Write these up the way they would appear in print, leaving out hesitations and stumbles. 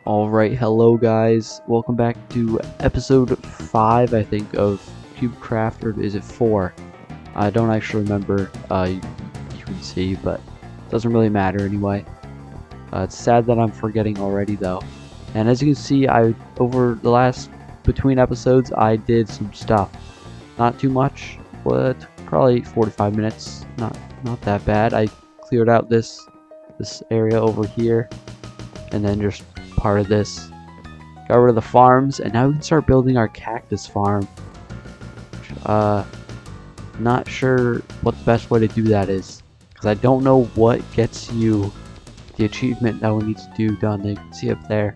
Alright, hello guys, welcome back to episode 5 I think of Cubecraft, or is it 4? I don't actually remember, you can see, but it doesn't really matter anyway. It's sad that I'm forgetting already though. And as you can see, over the last between episodes I did some stuff. Not too much, but probably 45 minutes, not that bad. I cleared out this area over here, and then just part of this. Got rid of the farms, and now we can start building our cactus farm. Not sure what the best way to do that is, because I don't know what gets you the achievement that we need to do done. You can see up there.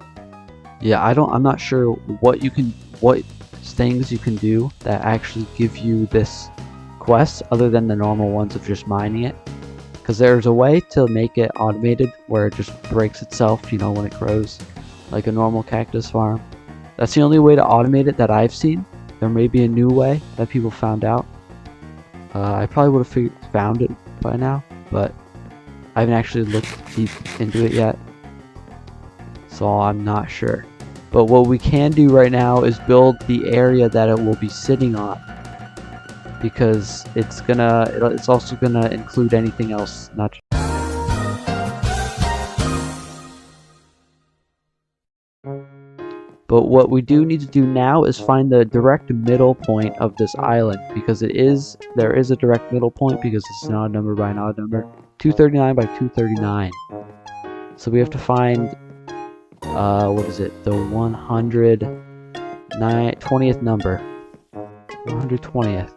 Yeah, I'm not sure what things you can do that actually give you this quest other than the normal ones of just mining it. Because there's a way to make it automated where it just breaks itself, you know, when it grows, like a normal cactus farm. That's the only way to automate it that I've seen. There may be a new way that people found out. I probably would have found it by now, but I haven't actually looked deep into it yet, so I'm not sure. But what we can do right now is build the area that it will be sitting on, because it's also gonna include anything else, not just but what we do need to do now is find the direct middle point of this island, because there is a direct middle point, because it's an odd number by an odd number, 239 by 239. So we have to find what is it, the 120th number, 120th.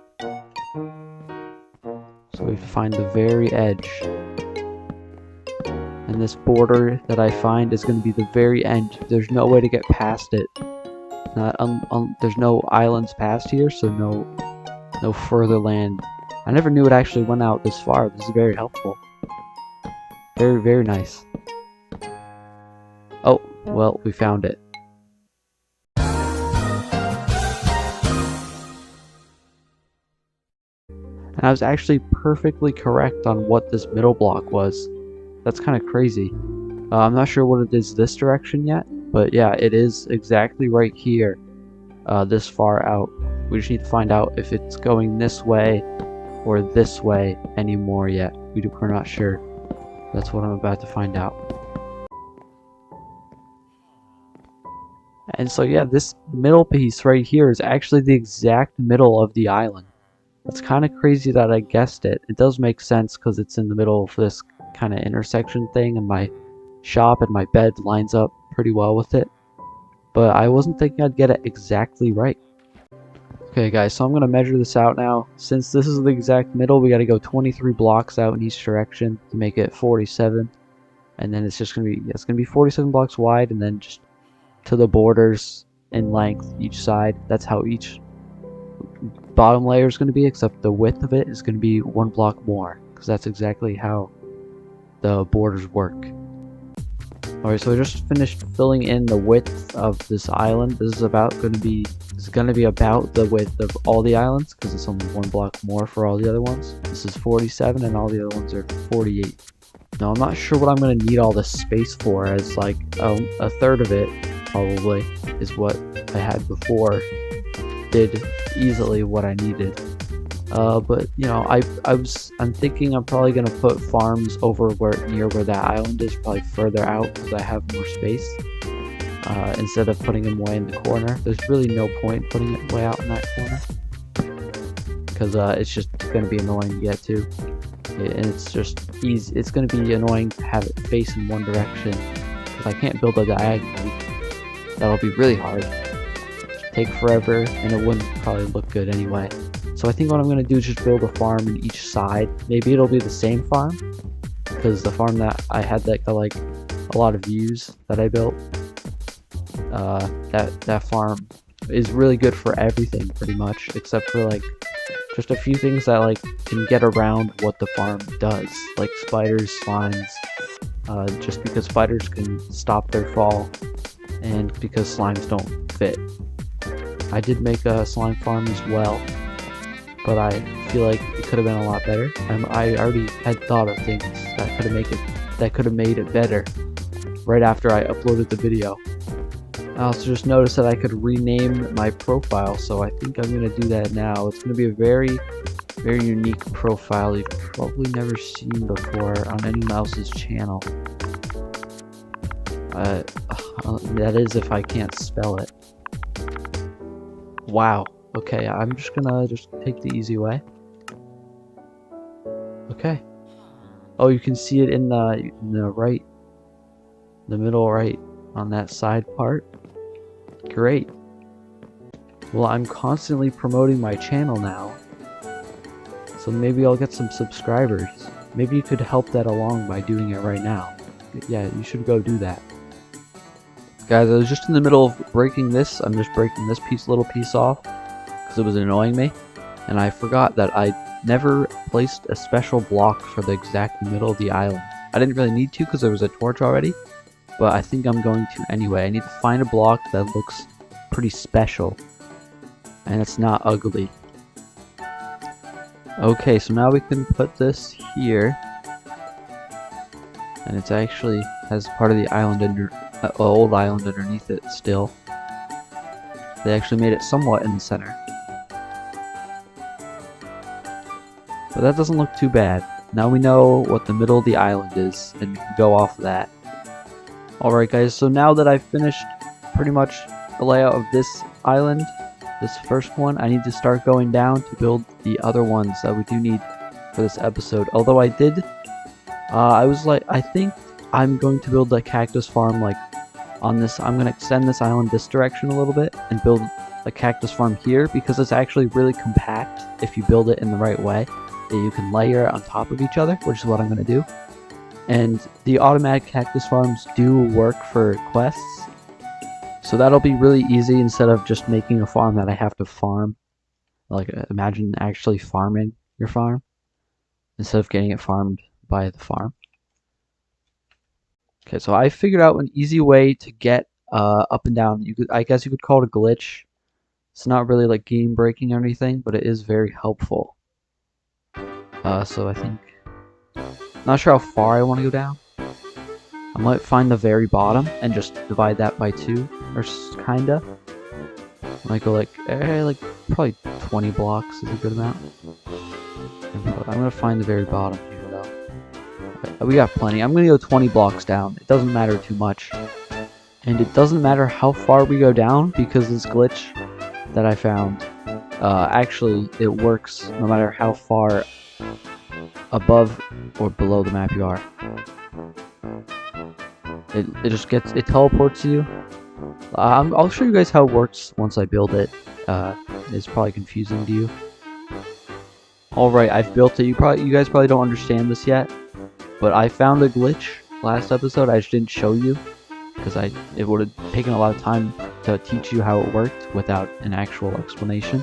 So we have to find the very edge, and this border that I find is going to be the very end. There's no way to get past it. There's no islands past here, so no further land. I never knew it actually went out this far. This is very helpful. Very, very nice. Oh, well, we found it. And I was actually perfectly correct on what this middle block was. That's kind of crazy. I'm not sure what it is this direction yet, but yeah, it is exactly right here, this far out. We just need to find out if it's going this way or this way anymore yet. We're not sure. That's what I'm about to find out. And so yeah, this middle piece right here is actually the exact middle of the island. It's kind of crazy that I guessed it. It does make sense because it's in the middle of this kind of intersection thing, and my shop and my bed lines up pretty well with it. But I wasn't thinking I'd get it exactly right. Okay guys, so I'm going to measure this out now. Since this is the exact middle, we got to go 23 blocks out in each direction to make it 47. And then it's just going to be 47 blocks wide, and then just to the borders in length each side. That's how each bottom layer is going to be, except the width of it is going to be 1 block more, because that's exactly how the borders work. Alright, so I just finished filling in the width of this island. This is going to be about the width of all the islands, because it's only 1 block more for all the other ones. This is 47 and all the other ones are 48. Now I'm not sure what I'm going to need all this space for, as like a third of it probably is what I had before. Did easily what I needed. But you know, I'm thinking I'm probably gonna put farms over near where that island is, probably further out, because I have more space. Instead of putting them way in the corner. There's really no point in putting it way out in that corner, because it's just gonna be annoying to get to, and it's just easy. It's gonna be annoying to have it face in one direction, because I can't build a diagonal. That'll be really hard. Take forever, and it wouldn't probably look good anyway. So I think what I'm going to do is just build a farm in each side. Maybe it'll be the same farm, because the farm that I had that got like a lot of views that I built, that farm is really good for everything pretty much, except for like just a few things that like can get around what the farm does, like spiders, slimes, just because spiders can stop their fall, and because slimes don't fit. I did make a slime farm as well, but I feel like it could have been a lot better. I already had thought of things that could have made it better, right after I uploaded the video. I also just noticed that I could rename my profile, so I think I'm going to do that now. It's going to be a very unique profile you've probably never seen before on anyone else's channel. That is if I can't spell it. Wow. Okay, I'm just gonna take the easy way. Okay. Oh, you can see it in the right, the middle right on that side part. Great. Well, I'm constantly promoting my channel now, so maybe I'll get some subscribers. Maybe you could help that along by doing it right now. Yeah, you should go do that. Guys, I was just in the middle of breaking this. I'm just breaking this little piece off because it was annoying me, and I forgot that I never placed a special block for the exact middle of the island. I didn't really need to because there was a torch already, but I think I'm going to anyway. I need to find a block that looks pretty special, and it's not ugly. Okay, so now we can put this here, and it's actually has part of the island old island underneath it still. They actually made it somewhat in the center, but that doesn't look too bad. Now we know what the middle of the island is, and we can go off of that. Alright guys, so now that I've finished pretty much the layout of this island, this first one, I need to start going down to build the other ones that we do need for this episode. Although I did, I was like, I think I'm going to build a cactus farm like on this. I'm going to extend this island this direction a little bit and build a cactus farm here because it's actually really compact if you build it in the right way. You can layer it on top of each other, which is what I'm going to do. And the automatic cactus farms do work for quests, so that'll be really easy instead of just making a farm that I have to farm. Like, imagine actually farming your farm instead of getting it farmed by the farm. Okay, so I figured out an easy way to get up and down. I guess you could call it a glitch. It's not really like game breaking or anything, but it is very helpful. So I think, not sure how far I want to go down. I might find the very bottom and just divide that by 2, or kinda. I might go like probably 20 blocks is a good amount. I'm gonna find the very bottom here though. Okay, we got plenty. I'm gonna go 20 blocks down. It doesn't matter too much, and it doesn't matter how far we go down because this glitch that I found, actually it works no matter how far above or below the map you are. It teleports you. I'll show you guys how it works once I build it. It's probably confusing to you. Alright, I've built it. You guys probably don't understand this yet, but I found a glitch last episode. I just didn't show you because it would have taken a lot of time to teach you how it worked without an actual explanation.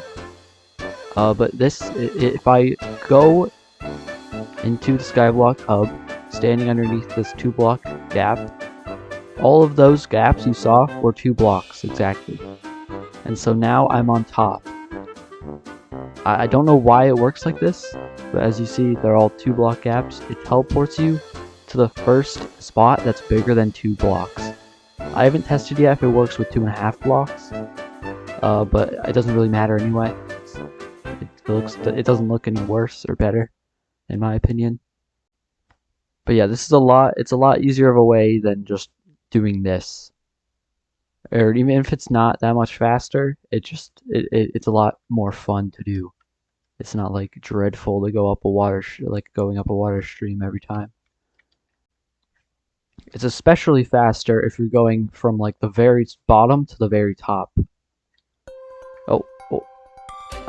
But if I go into the Skyblock hub, standing underneath this 2-block gap, all of those gaps you saw were 2 blocks exactly. And so now I'm on top. I don't know why it works like this, but as you see, they're all 2-block gaps. It teleports you to the first spot that's bigger than 2 blocks. I haven't tested yet if it works with 2.5 blocks, but it doesn't really matter anyway. It doesn't look any worse or better, in my opinion. But yeah, it's a lot easier of a way than just doing this. Or even if it's not that much faster, it's a lot more fun to do. It's not like dreadful to go up going up a water stream every time. It's especially faster if you're going from like the very bottom to the very top.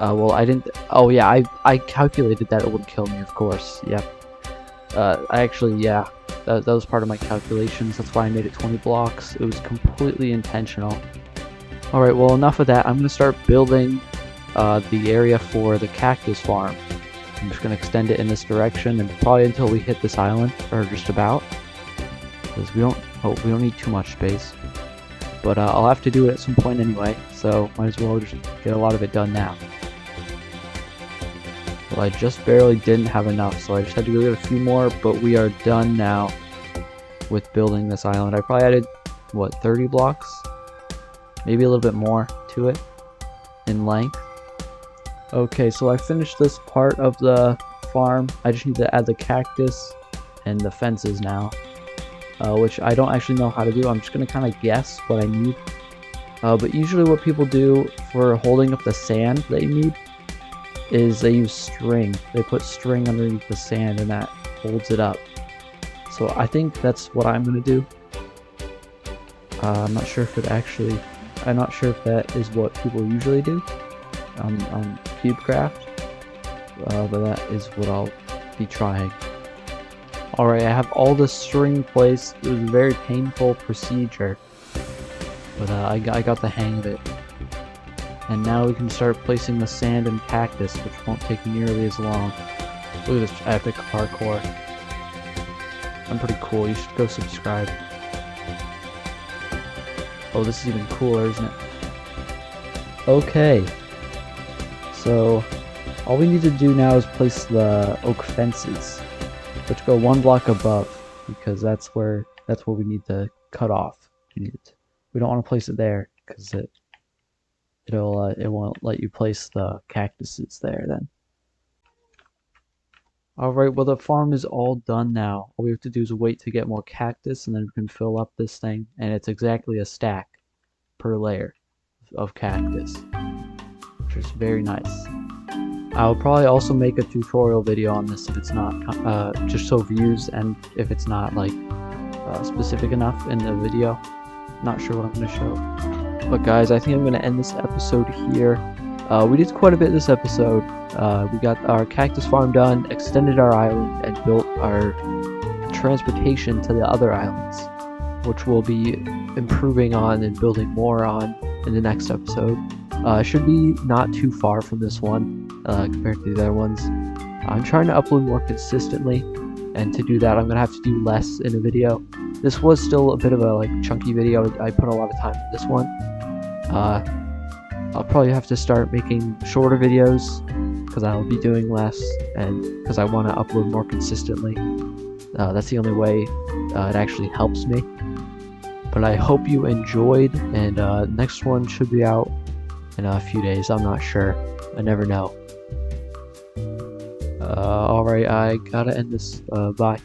Well, I didn't. Oh yeah, I calculated that it would kill me, of course. Yep. That was part of my calculations. That's why I made it 20 blocks. It was completely intentional. Alright, well, enough of that. I'm going to start building the area for the cactus farm. I'm just going to extend it in this direction, and probably until we hit this island, or just about. Because we don't need too much space. But I'll have to do it at some point anyway, so might as well just get a lot of it done now. Well, I just barely didn't have enough, so I just had to go get a few more, but we are done now. with building this island. I probably added, what, 30 blocks? Maybe a little bit more to it in length. Okay, so I finished this part of the farm. I just need to add the cactus and the fences now, which I don't actually know how to do. I'm just going to kind of guess what I need. But usually what people do for holding up the sand that you need is they use string. They put string underneath the sand and that holds it up. So I think that's what I'm going to do. I'm not sure if that is what people usually do on Cubecraft, but that is what I'll be trying. Alright, I have all the string placed. It was a very painful procedure, but I got the hang of it. And now we can start placing the sand and cactus, which won't take nearly as long. Look at this epic parkour. I'm pretty cool. You should go subscribe. Oh, this is even cooler, isn't it? Okay. So, all we need to do now is place the oak fences, which go 1 block above, because that's where we need to cut off. We don't want to place it there, because it won't let you place the cactuses there then. Alright, well the farm is all done now. All we have to do is wait to get more cactus and then we can fill up this thing, and it's exactly a stack per layer of cactus, which is very nice. I'll probably also make a tutorial video on this if it's not, just so views, and if it's not like specific enough in the video. Not sure what I'm going to show. But guys, I think I'm going to end this episode here. We did quite a bit this episode. We got our cactus farm done, extended our island, and built our transportation to the other islands, which we'll be improving on and building more on in the next episode. Should be not too far from this one compared to the other ones. I'm trying to upload more consistently, and to do that I'm gonna have to do less in a video. This was still a bit of a chunky video. I put a lot of time in this one. I'll probably have to start making shorter videos because I'll be doing less, and because I want to upload more consistently. That's the only way it actually helps me. But I hope you enjoyed, and next one should be out in a few days. I'm not sure. I never know. Alright, I gotta end this. Bye.